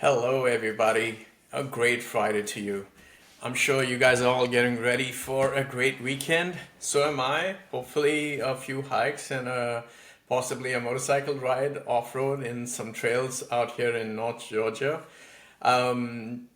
Hello, everybody. A great Friday to you. I'm sure you guys are all getting ready for a great weekend. So am I. Hopefully, a few hikes and possibly a motorcycle ride off road in some trails out here in North Georgia. Um,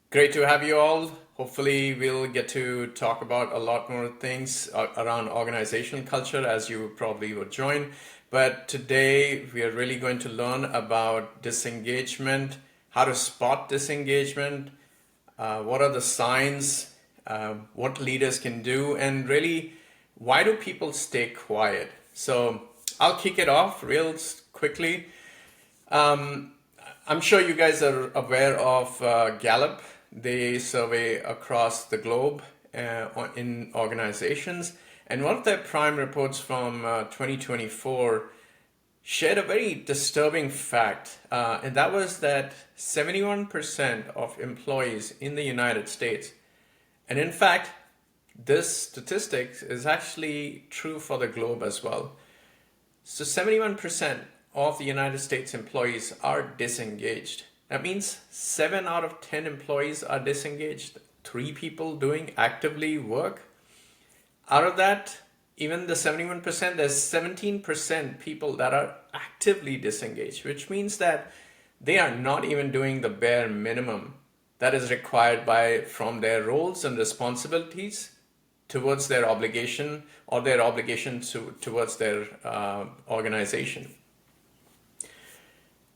Great to have you all. Hopefully, we'll get to talk about a lot more things around organizational culture as you probably would join. But today, we are really going to learn about disengagement, how to spot disengagement, what are the signs, what leaders can do, and really, why do people stay quiet? So, I'll kick it off real quickly. I'm sure you guys are aware of Gallup. They survey across the globe in organizations. And one of their prime reports from 2024 shared a very disturbing fact, and that was that 71% of employees in the United States, and in fact, this statistic is actually true for the globe as well. So 71% of the United States employees are disengaged. That means 7 out of 10 employees are disengaged. 3 people doing actively work. Out of that, even the 71%, there's 17% people that are actively disengaged, which means that they are not even doing the bare minimum that is required from their roles and responsibilities towards their obligation or their obligation towards their organization,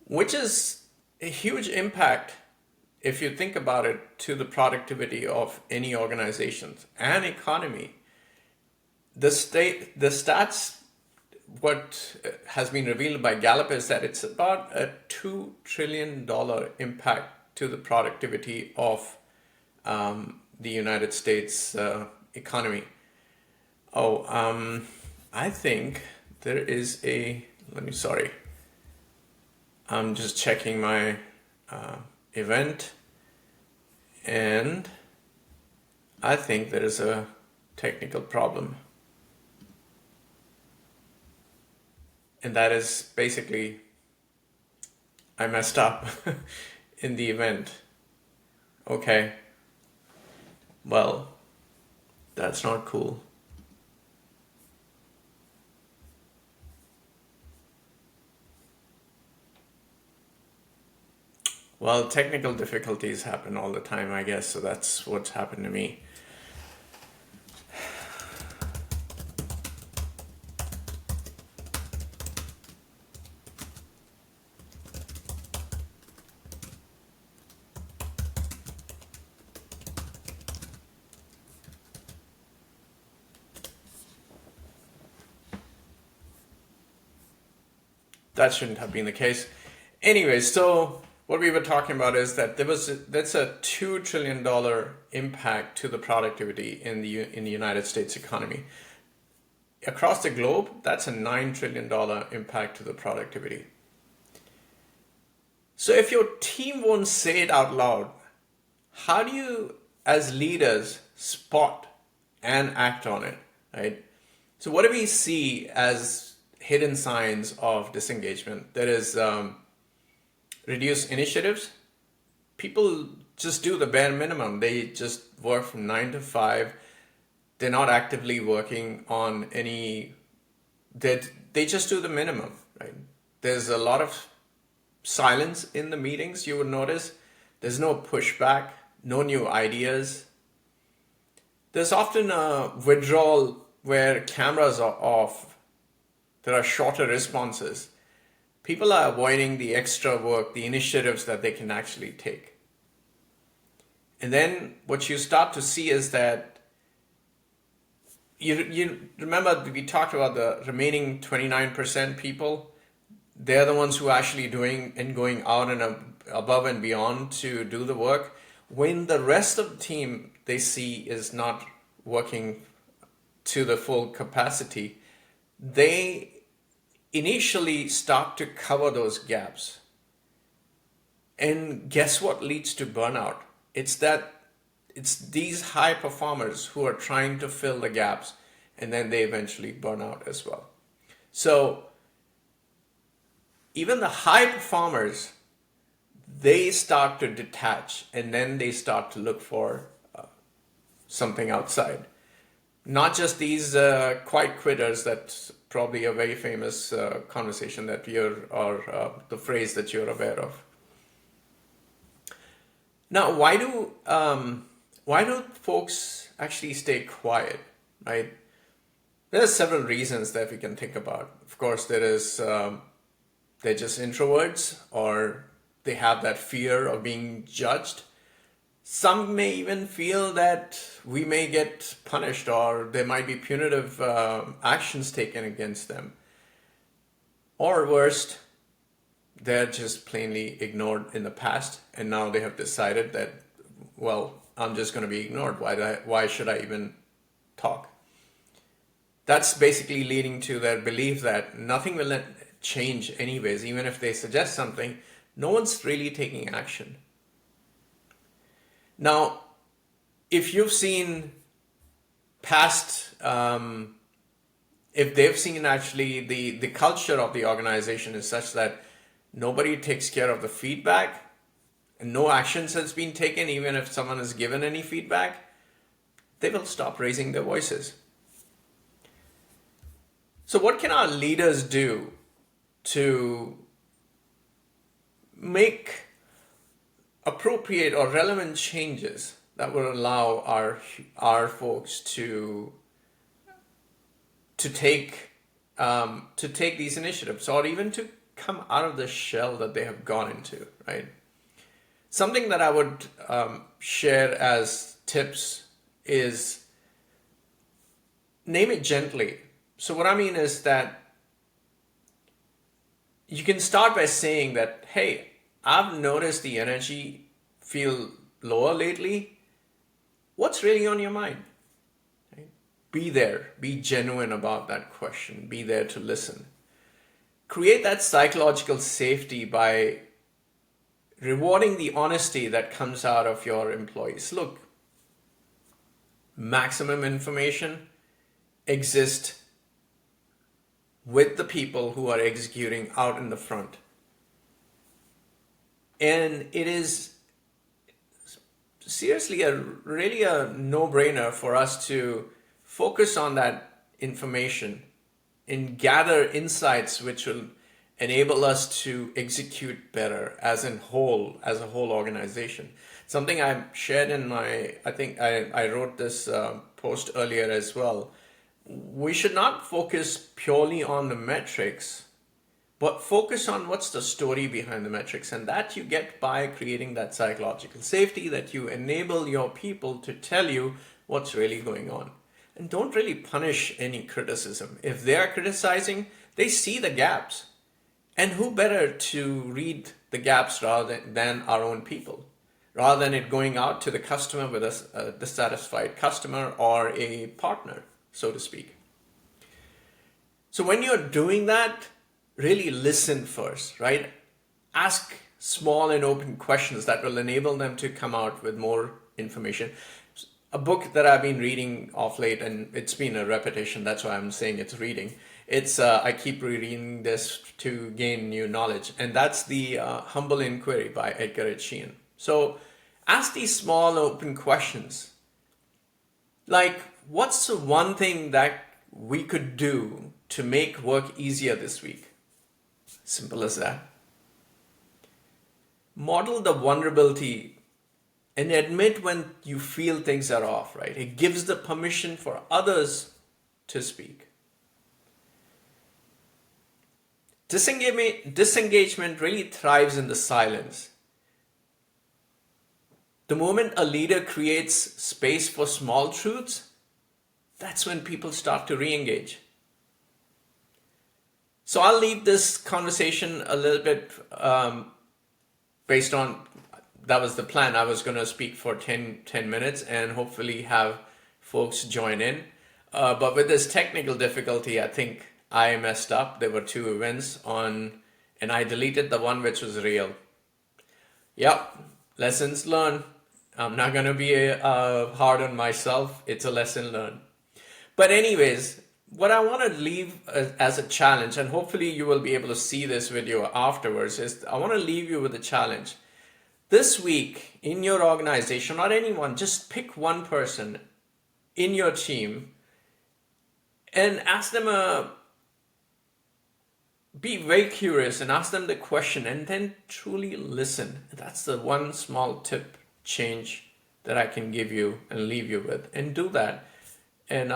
which is a huge impact if you think about it to the productivity of any organizations and economy. The stats, what has been revealed by Gallup is that it's about a $2 trillion impact to the productivity of the United States economy. I think there is sorry. I'm just checking my event, and I think there is a technical problem. And that is basically, I messed up in the event. Okay, well, that's not cool. Well, technical difficulties happen all the time, I guess, so that's what's happened to me. That shouldn't have been the case. Anyway, so what we were talking about is that that's a $2 trillion impact to the productivity in the United States economy. Across the globe, that's a $9 trillion impact to the productivity. So if your team won't say it out loud, how do you, as leaders, spot and act on it, right? So what do we see as hidden signs of disengagement? There is reduced initiatives. People just do the bare minimum. They just work from 9 to 5. They're not actively working on any, they just do the minimum, right? There's a lot of silence in the meetings, you would notice. There's no pushback, no new ideas. There's often a withdrawal where cameras are off. There are shorter responses. People are avoiding the extra work, the initiatives that they can actually take. And then what you start to see is that you remember we talked about the remaining 29% people. They're the ones who are actually doing and going out and above and beyond to do the work. When the rest of the team they see is not working to the full capacity, they initially start to cover those gaps. And guess what leads to burnout? It's these high performers who are trying to fill the gaps, and then they eventually burn out as well. So even the high performers, they start to detach and then they start to look for something outside. Not just these quiet quitters, that's probably a very famous conversation that or the phrase that you're aware of. Now, why do folks actually stay quiet, right? There are several reasons that we can think about. Of course, they're just introverts, or they have that fear of being judged. Some may even feel that we may get punished, or there might be punitive actions taken against them. Or worst, they're just plainly ignored in the past, and now they have decided that, well, I'm just going to be ignored. Why should I even talk? That's basically leading to their belief that nothing will change anyways. Even if they suggest something, no one's really taking action. Now, if you've seen past, if they've seen actually the culture of the organization is such that nobody takes care of the feedback and no actions has been taken, even if someone has given any feedback, they will stop raising their voices. So what can our leaders do to make appropriate or relevant changes that will allow our folks to take these initiatives, or even to come out of the shell that they have gone into, right? Something that I would share as tips is name it gently. So what I mean is that you can start by saying that, hey, I've noticed the energy feel lower lately. What's really on your mind? Right? Be there. Be genuine about that question. Be there to listen. Create that psychological safety by rewarding the honesty that comes out of your employees. Look, maximum information exists with the people who are executing out in the front. And it is seriously really a no-brainer for us to focus on that information and gather insights which will enable us to execute better as a whole organization. Something I shared in I think I wrote this post earlier as well. We should not focus purely on the metrics, but focus on what's the story behind the metrics. And that you get by creating that psychological safety, that you enable your people to tell you what's really going on. And don't really punish any criticism. If they are criticizing, they see the gaps. And who better to read the gaps than our own people? Rather than it going out to the customer with a dissatisfied customer or a partner, so to speak. So when you're doing that, really listen first, right? Ask small and open questions that will enable them to come out with more information. A book that I've been reading of late, and it's been a repetition, that's why I'm saying it's reading. It's I keep reading this to gain new knowledge, and that's the Humble Inquiry by Edgar H. Sheehan. So ask these small open questions, like what's the one thing that we could do to make work easier this week? Simple as that. Model the vulnerability and admit when you feel things are off, right? It gives the permission for others to speak. Disengagement really thrives in the silence. The moment a leader creates space for small truths, that's when people start to re-engage. So I'll leave this conversation a little bit based on, that was the plan. I was going to speak for 10 minutes and hopefully have folks join in. But with this technical difficulty, I think I messed up. There were two events on, and I deleted the one which was real. Yep, lessons learned. I'm not going to be hard on myself. It's a lesson learned. But anyways, what I want to leave as a challenge, and hopefully you will be able to see this video afterwards, is I want to leave you with a challenge. this week in your organization, or anyone, just pick one person in your team and ask them be very curious and ask them the question and then truly listen. That's the one small tip change that I can give you and leave you with, and do that. And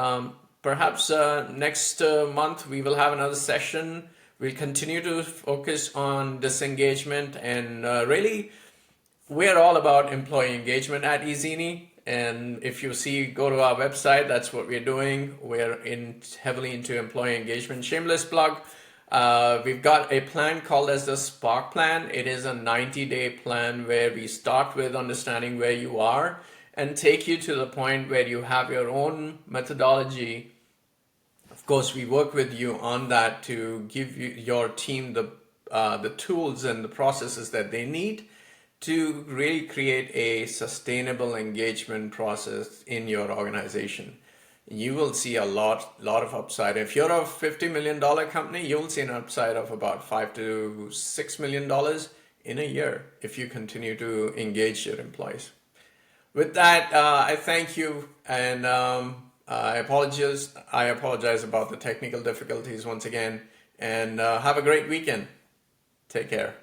perhaps next month we will have another session. We'll continue to focus on disengagement, and really we're all about employee engagement at easini. And if you see, go to our website, that's what we're doing. We're heavily into employee engagement. Shameless plug. We've got a plan called as the Spark Plan. It is a 90-day plan where we start with understanding where you are and take you to the point where you have your own methodology. Of course, we work with you on that to give your team the tools and the processes that they need to really create a sustainable engagement process in your organization. You will see a lot of upside. If you're a $50 million company, you'll see an upside of about $5 to $6 million in a year if you continue to engage your employees. With that, I thank you, and I apologize about the technical difficulties once again, and have a great weekend. Take care.